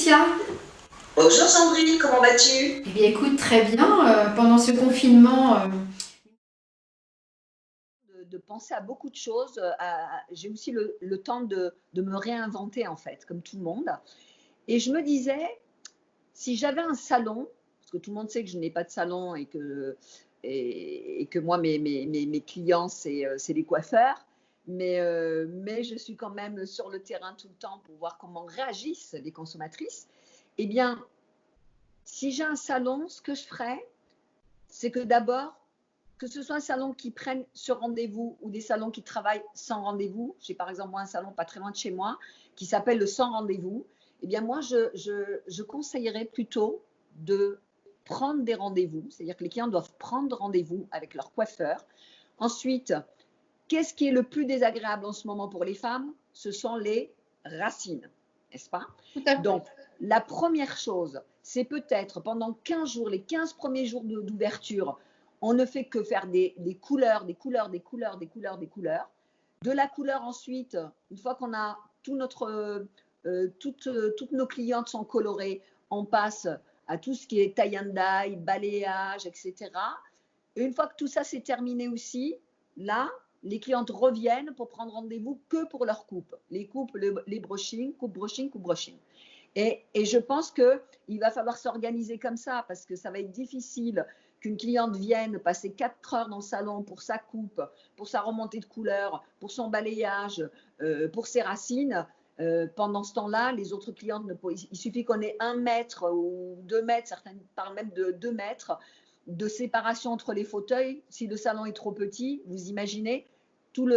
Laetitia. Bonjour Sandrine, comment vas-tu? Eh bien écoute, très bien. Pendant ce confinement, De penser à beaucoup de choses. J'ai aussi le temps de me réinventer en fait, comme tout le monde. Et je me disais, si j'avais un salon, parce que tout le monde sait que je n'ai pas de salon et que moi, mes clients, c'est les coiffeurs. Mais je suis quand même sur le terrain tout le temps pour voir comment réagissent les consommatrices. Eh bien, si j'ai un salon, ce que je ferais, c'est que d'abord, que ce soit un salon qui prenne sur rendez-vous ou des salons qui travaillent sans rendez-vous. J'ai par exemple moi un salon pas très loin de chez moi qui s'appelle le sans rendez-vous. Eh bien moi, je conseillerais plutôt de prendre des rendez-vous, c'est-à-dire que les clients doivent prendre rendez-vous avec leur coiffeur. Ensuite, qu'est-ce qui est le plus désagréable en ce moment pour les femmes? Ce sont les racines, n'est-ce pas? Tout à fait. Donc, la première chose, c'est peut-être pendant 15 jours, les 15 premiers jours d'ouverture, on ne fait que faire des couleurs, des couleurs, des couleurs, des couleurs, des couleurs. De la couleur ensuite, une fois qu'on a toutes nos clientes sont colorées, on passe à tout ce qui est tie and dye, balayage, etc. Et une fois que tout ça c'est terminé aussi, là, les clientes reviennent pour prendre rendez-vous que pour leur coupe. Les coupes, les brushing, coupe brushing, coupe brushing. Et je pense qu'il va falloir s'organiser comme ça parce que ça va être difficile qu'une cliente vienne passer 4 heures dans le salon pour sa coupe, pour sa remontée de couleur, pour son balayage, pour ses racines. Pendant ce temps-là, les autres clientes, il suffit qu'on ait 1 mètre ou 2 mètres, certaines parlent même de 2 mètres de séparation entre les fauteuils. Si le salon est trop petit, vous imaginez tout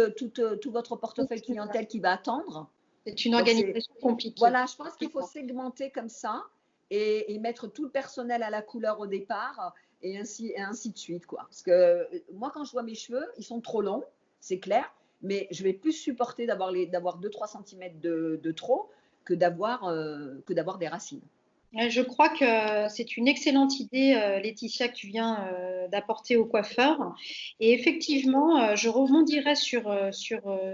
votre portefeuille clientèle qui va attendre. C'est une Donc organisation compliquée. voilà, je pense qu'il faut segmenter comme ça et mettre tout le personnel à la couleur au départ et ainsi de suite, quoi. Parce que moi, quand je vois mes cheveux, ils sont trop longs, c'est clair, mais je vais plus supporter d'avoir 2-3 cm de trop que d'avoir des racines. Je crois que c'est une excellente idée, Laetitia, que tu viens d'apporter au coiffeur. Et effectivement, je rebondirai sur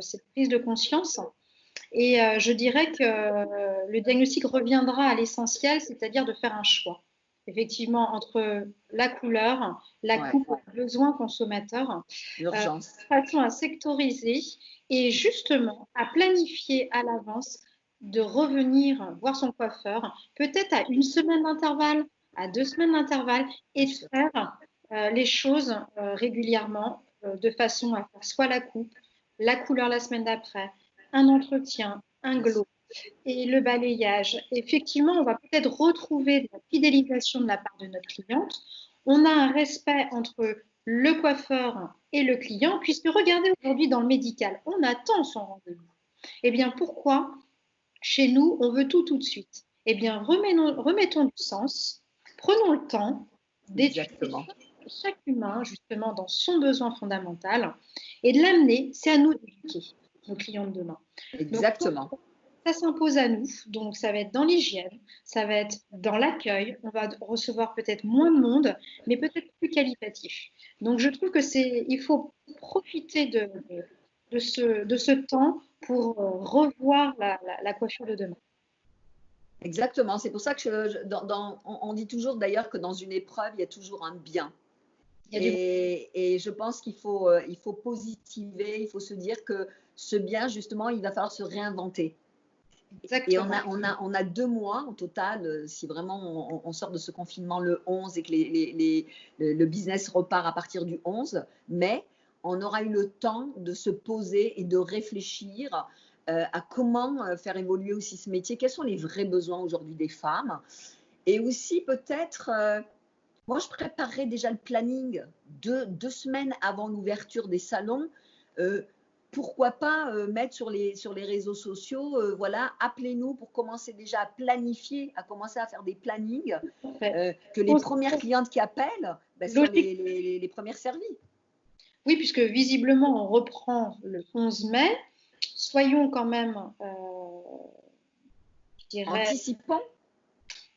cette prise de conscience. Et je dirais que le diagnostic reviendra à l'essentiel, c'est-à-dire de faire un choix. Effectivement, entre la couleur, la Ouais, coupe, le besoin consommateur, l'urgence. de façon à sectoriser et justement à planifier à l'avance de revenir voir son coiffeur, peut-être à 1 semaine d'intervalle, à 2 semaines d'intervalle, et de faire les choses régulièrement de façon à faire soit la coupe, la couleur la semaine d'après, un entretien, un glow et le balayage. Effectivement, on va peut-être retrouver de la fidélisation de la part de notre cliente. On a un respect entre le coiffeur et le client, puisque regardez aujourd'hui dans le médical, on attend son rendez-vous. Eh bien, pourquoi chez nous, on veut tout de suite? Eh bien, remettons du sens, prenons le temps d'étudier Exactement. chaque humain, justement, dans son besoin fondamental, et de l'amener, c'est à nous d'éduquer nos clients de demain. Donc, Exactement. ça s'impose à nous, donc ça va être dans l'hygiène, ça va être dans l'accueil, on va recevoir peut-être moins de monde, mais peut-être plus qualitatif. Donc je trouve que il faut profiter de ce temps pour revoir la coiffure de demain. Exactement. C'est pour ça que on dit toujours d'ailleurs que dans une épreuve, il y a toujours un bien. Il y a du Et je pense il faut positiver, il faut se dire que ce bien, justement, il va falloir se réinventer. Et exactement. on a 2 mois au total, si vraiment on sort de ce confinement le 11 et que le business repart à partir du 11 mai, on aura eu le temps de se poser et de réfléchir à comment faire évoluer aussi ce métier, quels sont les vrais besoins aujourd'hui des femmes. Et aussi peut-être, moi je préparerais déjà le planning 2 semaines avant l'ouverture des salons. Euh, Pourquoi pas mettre sur les réseaux sociaux, voilà, appelez-nous pour commencer déjà à planifier, à commencer à faire des plannings, que les premières clientes qui appellent soient Logique. les premières servies. Oui, puisque visiblement on reprend le 11 mai. Soyons quand même, je dirais, Anticipons.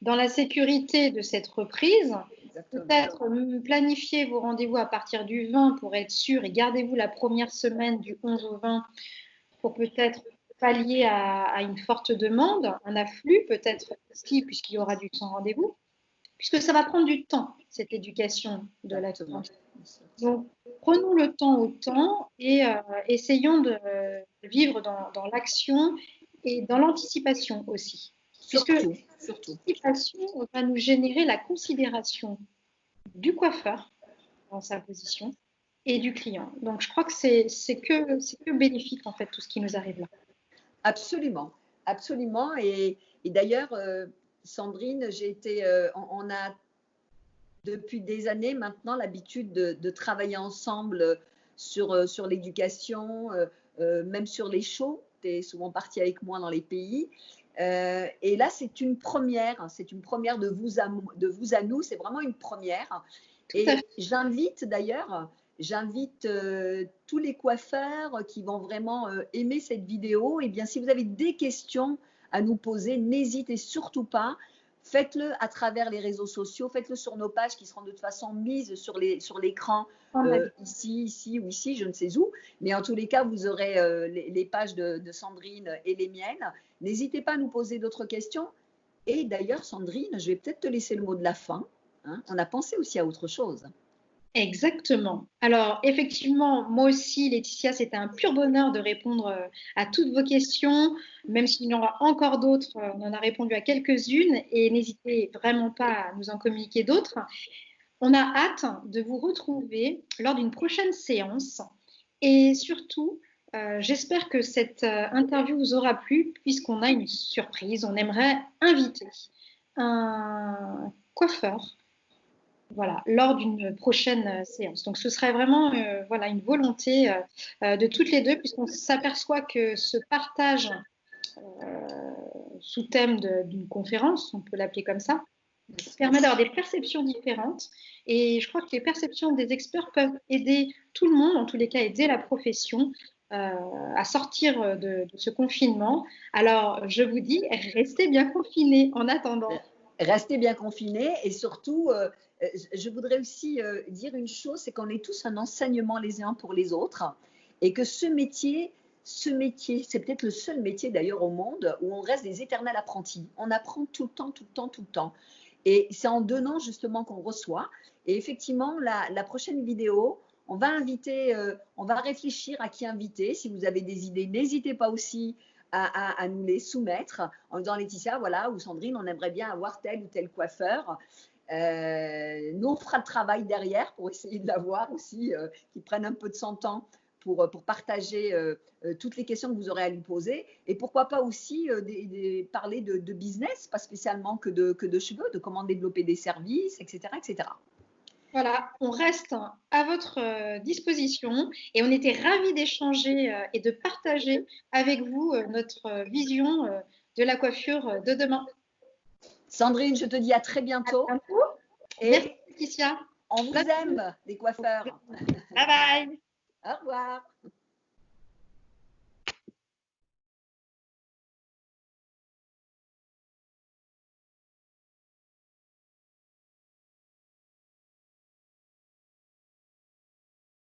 dans la sécurité de cette reprise. Exactement. Peut-être planifier vos rendez-vous à partir du 20 pour être sûr et gardez-vous la première semaine du 11 au 20 pour peut-être pas lié à une forte demande, un afflux peut-être aussi, puisqu'il y aura du sans rendez-vous, puisque ça va prendre du temps, cette éducation de la Exactement. clientèle. Donc, prenons le temps au temps et essayons de vivre dans l'action et dans l'anticipation aussi. Puisque Surtout. l'anticipation va nous générer la considération du coiffeur dans sa position et du client. Donc, je crois que c'est que bénéfique, en fait, tout ce qui nous arrive là. Absolument, absolument. Et d'ailleurs, Sandrine, on a depuis des années maintenant l'habitude de travailler ensemble sur l'éducation, même sur les shows. Tu es souvent partie avec moi dans les pays. Et là, c'est une première de vous à nous, c'est vraiment une première. Et j'invite tous les coiffeurs qui vont vraiment aimer cette vidéo. Et bien, si vous avez des questions à nous poser, n'hésitez surtout pas. Faites-le à travers les réseaux sociaux, faites-le sur nos pages qui seront de toute façon mises sur l'écran, ici ou ici, je ne sais où. Mais en tous les cas, vous aurez les pages de Sandrine et les miennes. N'hésitez pas à nous poser d'autres questions. Et d'ailleurs, Sandrine, je vais peut-être te laisser le mot de la fin. Hein. On a pensé aussi à autre chose. Exactement. Alors, effectivement, moi aussi, Laetitia, c'était un pur bonheur de répondre à toutes vos questions, même s'il y en aura encore d'autres, on en a répondu à quelques-unes et n'hésitez vraiment pas à nous en communiquer d'autres. On a hâte de vous retrouver lors d'une prochaine séance et surtout, j'espère que cette interview vous aura plu puisqu'on a une surprise. On aimerait inviter un coiffeur lors d'une prochaine séance. Donc, ce serait vraiment une volonté de toutes les deux, puisqu'on s'aperçoit que ce partage sous thème d'une conférence, on peut l'appeler comme ça, permet d'avoir des perceptions différentes. Et je crois que les perceptions des experts peuvent aider tout le monde, en tous les cas aider la profession à sortir de ce confinement. Alors, je vous dis, restez bien confinés en attendant. Restez bien confinés et surtout, je voudrais aussi dire une chose, c'est qu'on est tous un enseignement les uns pour les autres et que ce métier, c'est peut-être le seul métier d'ailleurs au monde où on reste des éternels apprentis. On apprend tout le temps. Et c'est en donnant justement qu'on reçoit. Et effectivement, la prochaine vidéo, on va réfléchir à qui inviter. Si vous avez des idées, n'hésitez pas aussi à nous les soumettre en disant Laetitia, voilà, ou Sandrine, on aimerait bien avoir tel ou tel coiffeur. Nous, on fera le travail derrière pour essayer de l'avoir aussi, qui prenne un peu de son temps pour partager toutes les questions que vous aurez à lui poser. Et pourquoi pas aussi parler de business, pas spécialement que de cheveux, de comment développer des services, etc. etc. Voilà, on reste à votre disposition et on était ravis d'échanger et de partager avec vous notre vision de la coiffure de demain. Sandrine, je te dis à très bientôt. À bientôt. Et merci, Laetitia. On vous aime, les coiffeurs. Bye bye. Au revoir.